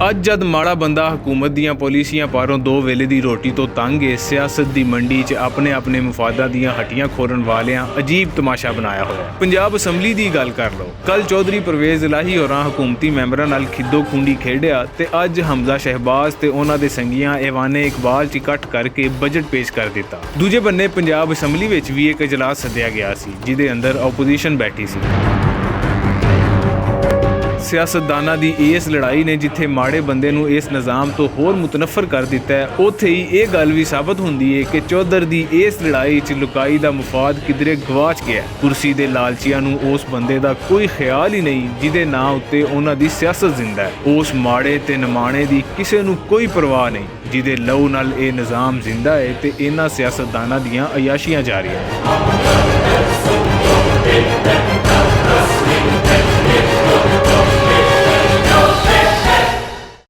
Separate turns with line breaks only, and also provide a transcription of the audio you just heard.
ਅੱਜ ਜਦ ਮਾੜਾ ਬੰਦਾ ਹਕੂਮਤ ਦੀਆਂ ਪਾਲਿਸੀਆਂ ਪਾਰੋਂ ਦੋ ਵੇਲੇ ਦੀ ਰੋਟੀ ਤੋਂ ਤੰਗ ਏ, ਸਿਆਸਤ ਦੀ ਮੰਡੀ 'ਚ ਆਪਣੇ ਮਫਾਦਾਂ ਦੀਆਂ ਹੱਟੀਆਂ ਖੋਰਨ ਵਾਲਿਆਂ ਅਜੀਬ ਤਮਾਸ਼ਾ ਬਣਾਇਆ ਹੋਇਆ। ਪੰਜਾਬ ਅਸੈਂਬਲੀ ਦੀ ਗੱਲ ਕਰ ਲਓ। ਕੱਲ ਚੌਧਰੀ ਪਰਵੇਜ਼ ਇਲਾਹੀ ਹੋਰਾਂ ਹਕੂਮਤੀ ਮੈਂਬਰਾਂ ਨਾਲ ਖਿੱਦੋ ਖੂੰਡੀ ਖੇਡਿਆ ਤੇ ਅੱਜ ਹਮਜ਼ਾ ਸ਼ਹਿਬਾਜ਼ ਤੇ ਉਹਨਾਂ ਦੇ ਸੰਗੀਆਂ ਈਵਾਨੇ ਇਕਬਾਲ 'ਚ ਇਕੱਠ ਕਰਕੇ ਬਜਟ ਪੇਸ਼ ਕਰ ਦਿੱਤਾ। ਦੂਜੇ ਬੰਨੇ ਪੰਜਾਬ ਅਸੈਂਬਲੀ ਵਿੱਚ ਵੀ ਇੱਕ ਇਜਲਾਸ ਸੱਦਿਆ ਗਿਆ ਸੀ ਜਿਹਦੇ ਅੰਦਰ ਆਪੋਜੀਸ਼ਨ ਬੈਠੀ ਸੀ। ਸਿਆਸਤਦਾਨਾਂ ਦੀ ਇਸ ਲੜਾਈ ਨੇ ਜਿੱਥੇ ਮਾੜੇ ਬੰਦੇ ਨੂੰ ਇਸ ਨਿਜ਼ਾਮ ਤੋਂ ਹੋਰ ਮੁਤਨਫਰ ਕਰ ਦਿੱਤਾ ਹੈ, ਉੱਥੇ ਹੀ ਇਹ ਗੱਲ ਵੀ ਸਾਬਤ ਹੁੰਦੀ ਹੈ ਕਿ ਚੌਧਰ ਦੀ ਇਸ ਲੜਾਈ 'ਚ ਲੁਕਾਈ ਦਾ ਮੁਫਾਦ ਕਿਧਰੇ ਗਵਾਚ ਗਿਆ। ਕੁਰਸੀ ਦੇ ਲਾਲਚੀਆਂ ਨੂੰ ਉਸ ਬੰਦੇ ਦਾ ਕੋਈ ਖਿਆਲ ਹੀ ਨਹੀਂ ਜਿਹਦੇ ਨਾਂ ਉੱਤੇ ਉਹਨਾਂ ਦੀ ਸਿਆਸਤ ਜ਼ਿੰਦਾ ਹੈ। ਉਸ ਮਾੜੇ ਤੇ ਨਿਮਾਣੇ ਦੀ ਕਿਸੇ ਨੂੰ ਕੋਈ ਪਰਵਾਹ ਨਹੀਂ ਜਿਹਦੇ ਲਹੂ ਨਾਲ ਇਹ ਨਿਜ਼ਾਮ ਜ਼ਿੰਦਾ ਹੈ ਤੇ ਇਹਨਾਂ ਸਿਆਸਤਦਾਨਾਂ ਦੀਆਂ ਅਯਾਸ਼ੀਆਂ ਜਾਰੀ ਹਨ।